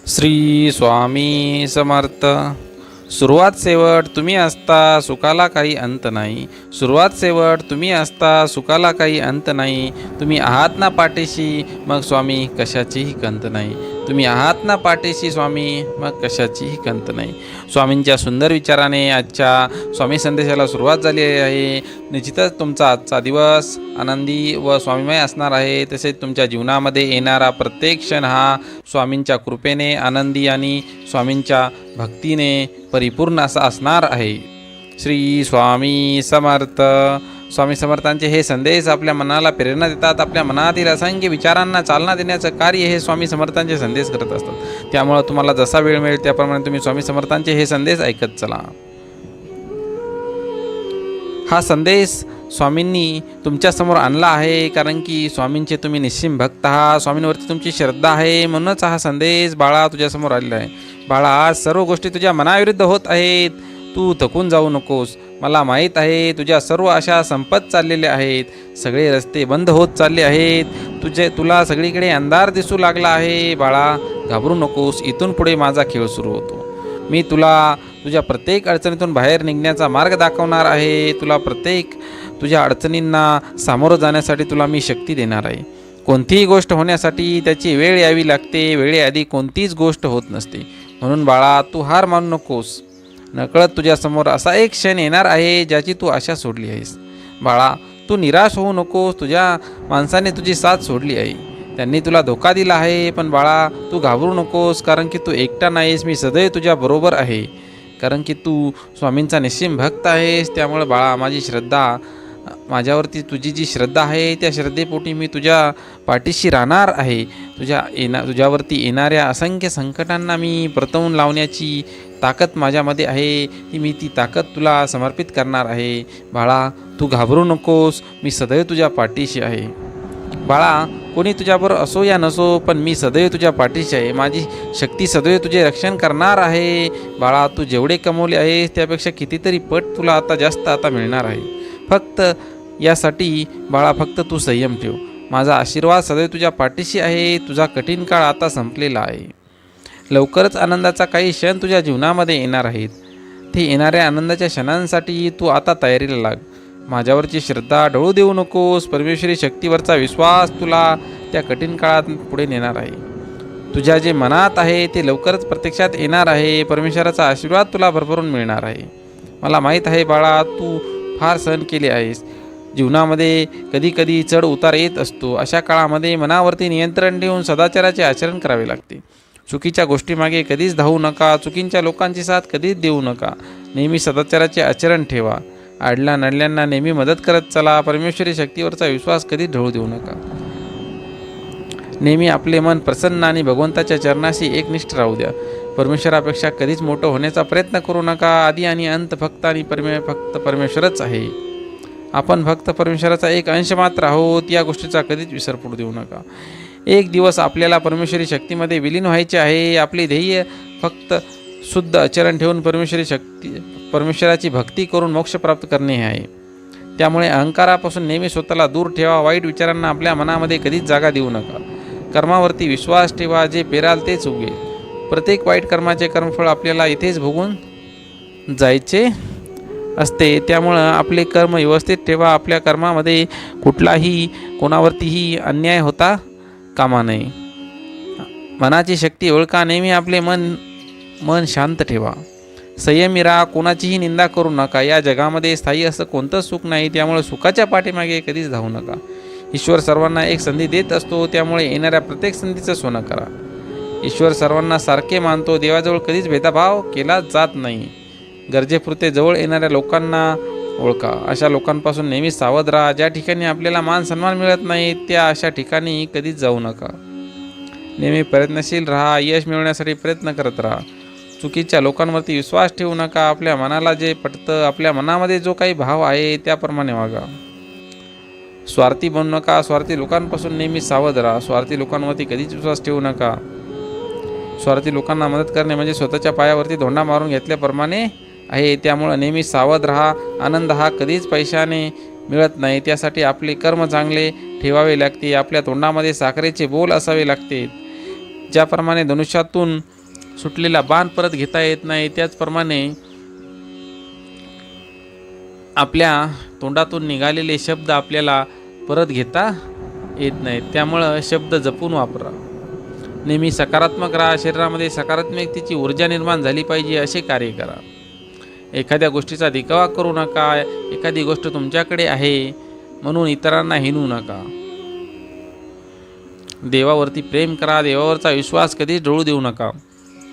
श्री स्वामी समर्थ. सुरुवात शेवट तुम्ही असता सुखाला काही अंत नाही. सुरुवात शेवट तुम्ही असता सुखाला काही अंत नाही. तुम्ही आहात ना पाठीशी मग स्वामी कशाचीही कंत नाही. तुम्ही आहात ना पाठीशी स्वामी मग कशाचीही कंत नाही. स्वामींच्या सुंदर विचाराने आजच्या स्वामी संदेशाला सुरुवात झाली आहे. निश्चितच तुमचा आजचा दिवस आनंदी व स्वामीमय असणार आहे. तसेच तुमच्या जीवनामध्ये येणारा प्रत्येक क्षण हा स्वामींच्या कृपेने आनंदी आणि स्वामींच्या भक्तीने परिपूर्ण असा असणार आहे. श्री स्वामी समर्थ. स्वामी समर्थांचे हे संदेश आपल्या मनाला प्रेरणा देतात. आपल्या मनातील असंख्य विचारांना चालना देण्याचं कार्य हे स्वामी समर्थांचे संदेश करत असतात. त्यामुळे तुम्हाला जसा वेळ मिळेल त्याप्रमाणे तुम्ही स्वामी समर्थांचे हे संदेश ऐकत चला. हा संदेश स्वामींनी तुमच्यासमोर आणला आहे कारण की स्वामींचे तुम्ही निश्चिम भक्त आहात. स्वामींवरती तुमची श्रद्धा आहे म्हणूनच हा संदेश बाळा तुझ्यासमोर आलेला आहे. बाळा, आज सर्व गोष्टी तुझ्या मनाविरुद्ध होत आहेत. तू थकून जाऊ नकोस. मला माहीत आहे तुझ्या सर्व आशा संपत चाललेल्या आहेत. सगळे रस्ते बंद होत चालले आहेत. तुला सगळीकडे अंधार दिसू लागला आहे. बाळा, घाबरू नकोस. इथून पुढे माझा खेळ सुरू होतो. मी तुला तुझ्या प्रत्येक अडचणीतून बाहेर निघण्याचा मार्ग दाखवणार आहे. तुझ्या अडचणींना सामोरं जाण्यासाठी तुला मी शक्ती देणार आहे. कोणतीही गोष्ट होण्यासाठी त्याची वेळ यावी लागते. वेळेआधी कोणतीच गोष्ट होत नसते. म्हणून बाळा, तू हार मानू नकोस. नकळत तुझ्यासमोर असा एक क्षण येणार आहे ज्याची तू आशा सोडली आहेस. बाळा, तू निराश होऊ नकोस. तुझ्या माणसाने तुझी साथ सोडली आहे. त्यांनी तुला धोका दिला आहे. पण बाळा, तू घाबरू नकोस कारण की तू एकटा नाहीस. मी सदैव तुझ्या बरोबर आहे कारण की तू स्वामींचा निश्चिम भक्त आहेस. त्यामुळे बाळा, माझ्यावरती तुझी जी श्रद्धा आहे त्या श्रद्धेपोटी मी तुझ्या पाठीशी राहणार आहे. तुझ्यावरती येणाऱ्या असंख्य संकटांना मी परतवून लावण्याची ताकद माझ्यामध्ये आहे. मी ती ताकद तुला समर्पित करणार आहे. बाळा, तू घाबरू नकोस. मी सदैव तुझ्या पाठीशी आहे. बाळा, कोणी तुझ्याबरोबर असो या नसो पण मी सदैव तुझ्या पाठीशी आहे. माझी शक्ती सदैव तुझे रक्षण करणार आहे. बाळा, तू जेवढे कमवले आहेस त्यापेक्षा कितीतरी पट तुला आता जास्त मिळणार आहे. फक्त यासाठी बाळा, फक्त तू संयम ठेव. माझा आशीर्वाद सदैव तुझ्या पाठीशी आहे. तुझा कठीण काळ आता संपलेला आहे. लवकरच आनंदाचा काही क्षण तुझ्या जीवनामध्ये येणार आहेत. ते येणाऱ्या आनंदाच्या क्षणांसाठी तू आता तयारीला लाग. माझ्यावरची श्रद्धा ढळू देऊ नकोस. परमेश्वरी शक्तीवरचा विश्वास तुला त्या कठीण काळात पुढे नेणार आहे. तुझ्या जे मनात आहे ते लवकरच प्रत्यक्षात येणार आहे. परमेश्वराचा आशीर्वाद तुला भरभरून मिळणार आहे. मला माहीत आहे बाळा, तू फार सहन केले आहेस. जीवनामध्ये कधी कधी चढ उतार येत असतो. अशा काळामध्ये मनावरती नियंत्रण ठेवून सदाचाराचे आचरण करावे लागते. चुकीच्या गोष्टीमागे कधीच धावू नका. चुकीच्या लोकांची साथ कधीच देऊ नका. नेहमी सदाचाराचे आचरण ठेवा. आडल्या नडल्यांना नेहमी मदत करत चला. परमेश्वरी शक्तीवरचा विश्वास कधीच ढळू देऊ नका. नेहमी आपले मन प्रसन्न आणि भगवंताच्या चरणाशी एकनिष्ठ राहू द्या. परमेश्वरापेक्षा कधीच मोठं होण्याचा प्रयत्न करू नका. आदी आणि अंत फक्त परमेश्वरच आहे. आपण फक्त परमेश्वराचा एक अंश मात्र आहोत. या गोष्टीचा कधीच विसर पडू देऊ नका. एक दिवस आपल्याला परमेश्वरी शक्तीमध्ये विलीन व्हायचे आहे. आपले ध्येय फक्त शुद्ध आचरण ठेवून परमेश्वराची भक्ती करून मोक्ष प्राप्त करणे हे आहे. त्यामुळे अहंकारापासून नेहमी स्वतःला दूर ठेवा. वाईट विचारांना आपल्या मनामध्ये कधीच जागा देऊ नका. कर्मावरती विश्वास ठेवा. जे पेराल तेच उगेल. प्रत्येक वाईट कर्माचे कर्मफळ आपल्याला इथेच भोगून जायचे असते. त्यामुळं आपले कर्म व्यवस्थित ठेवा. आपल्या कर्मामध्ये कोणावरतीही अन्याय होता कामा नये. मनाची शक्ती ओळखा. नेहमी आपले मन शांत ठेवा. संयमी राहा. कोणाचीही निंदा करू नका. या जगामध्ये स्थायी असं कोणतंच सुख नाही. त्यामुळे सुखाच्या पाठीमागे कधीच धावू नका. ईश्वर सर्वांना एक संधी देत असतो. त्यामुळे येणाऱ्या प्रत्येक संधीचं सोनं करा. ईश्वर सर्वांना सारखे मानतो. देवाजवळ कधीच भेदभाव केला जात नाही. गरजेपुरते जवळ येणाऱ्या लोकांना ओळखा. अशा लोकांपासून नेहमी सावध राहा. ज्या ठिकाणी आपल्याला मान सन्मान मिळत नाही त्या अशा ठिकाणी कधीच जाऊ नका. नेहमी प्रयत्नशील राहा. यश मिळवण्यासाठी प्रयत्न करत राहा. चुकीच्या लोकांवरती विश्वास ठेवू नका. आपल्या मनाला जे पटतं, आपल्या मनामध्ये जो काही भाव आहे त्याप्रमाणे वागा. स्वार्थी बनू नका. स्वार्थी लोकांपासून नेहमी सावध राहा. स्वार्थी लोकांवरती कधीच विश्वास ठेवू नका. स्वार्थी लोकांना मदत करणे म्हणजे स्वतःच्या पायावरती धोंडा मारून घेतल्याप्रमाणे आहे. त्यामुळं नेहमी सावध राहा. आनंद हा कधीच पैशाने मिळत नाही. त्यासाठी आपले कर्म चांगले ठेवावे लागते. आपल्या तोंडामध्ये साखरेचे बोल असावे लागते. ज्याप्रमाणे धनुष्यातून सुटलेला बाण परत घेता येत नाही, त्याचप्रमाणे आपल्या तोंडातून निघालेले शब्द आपल्याला परत घेता येत नाहीत. त्यामुळं शब्द जपून वापरा. नेहमी सकारात्मक राहा. शरीरामध्ये सकारात्मकतेची ऊर्जा निर्माण झाली पाहिजे असे कार्य करा. एखाद्या गोष्टीचा दिखावा करू नका. एखादी गोष्ट तुमच्याकडे आहे म्हणून इतरांना हिणू नका. देवावरती प्रेम करा. देवावरचा विश्वास कधीच डोळू देऊ नका.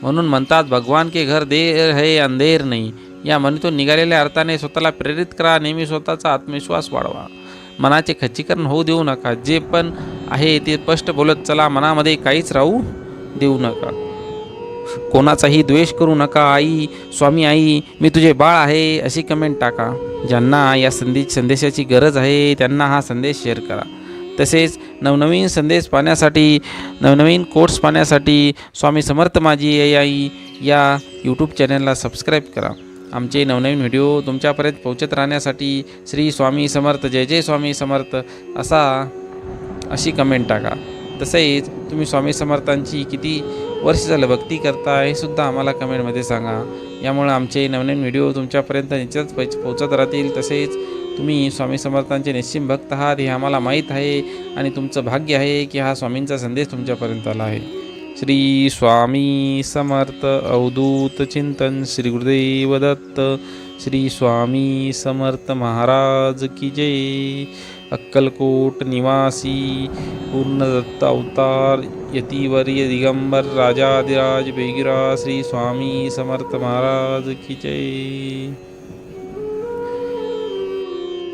म्हणून म्हणतात, भगवान के घर देर है अंधेर नाही. या म्हणीतून निघालेल्या अर्थाने स्वतःला प्रेरित करा. नेहमी स्वतःचा आत्मविश्वास वाढवा. मनाचे खच्चीकरण होऊ देऊ नका. जे पण आहे ते स्पष्ट बोलत चला. मनामध्ये काहीच राहू देऊ नका. कोणाचाही द्वेष करू नका. आई, स्वामी आई, मी तुझे बाळ आहे अशी कमेंट टाका. ज्यांना या संदेशाची गरज आहे त्यांना हा संदेश शेअर करा. तसेच नवनवीन संदेश पाहण्यासाठी, नवनवीन कोट्स पाहण्यासाठी स्वामी समर्थ माझी आई या यूट्यूब चॅनलला सबस्क्राईब करा. आमचे नवनवीन व्हिडिओ तुमच्यापर्यंत पोहोचत राहण्यासाठी श्री स्वामी समर्थ, जय जय स्वामी समर्थ अशी कमेंट टाका. तसेच तुम्ही स्वामी समर्थांची किती वर्ष झालं भक्ती करता हे सुद्धा आम्हाला कमेंटमध्ये सांगा. यामुळे आमचे नवनवीन व्हिडिओ तुमच्यापर्यंत निश्चितच पोहोचत राहतील. तसेच तुम्ही स्वामी समर्थांचे निश्चिम भक्त आहात हे आम्हाला माहीत आहे आणि तुमचं भाग्य आहे की हा स्वामींचा संदेश तुमच्यापर्यंत आला आहे. श्री स्वामी समर्थ. अवधूत चिंतन. श्री गुरुदेव दत्त. श्री स्वामी समर्थ महाराज की जय. अक्कलकोट निवासी पूर्ण दत्त अवतार यतिवर्य दिगंबर राजाधिराज बेगिरा श्री स्वामी समर्थ महाराज की जय.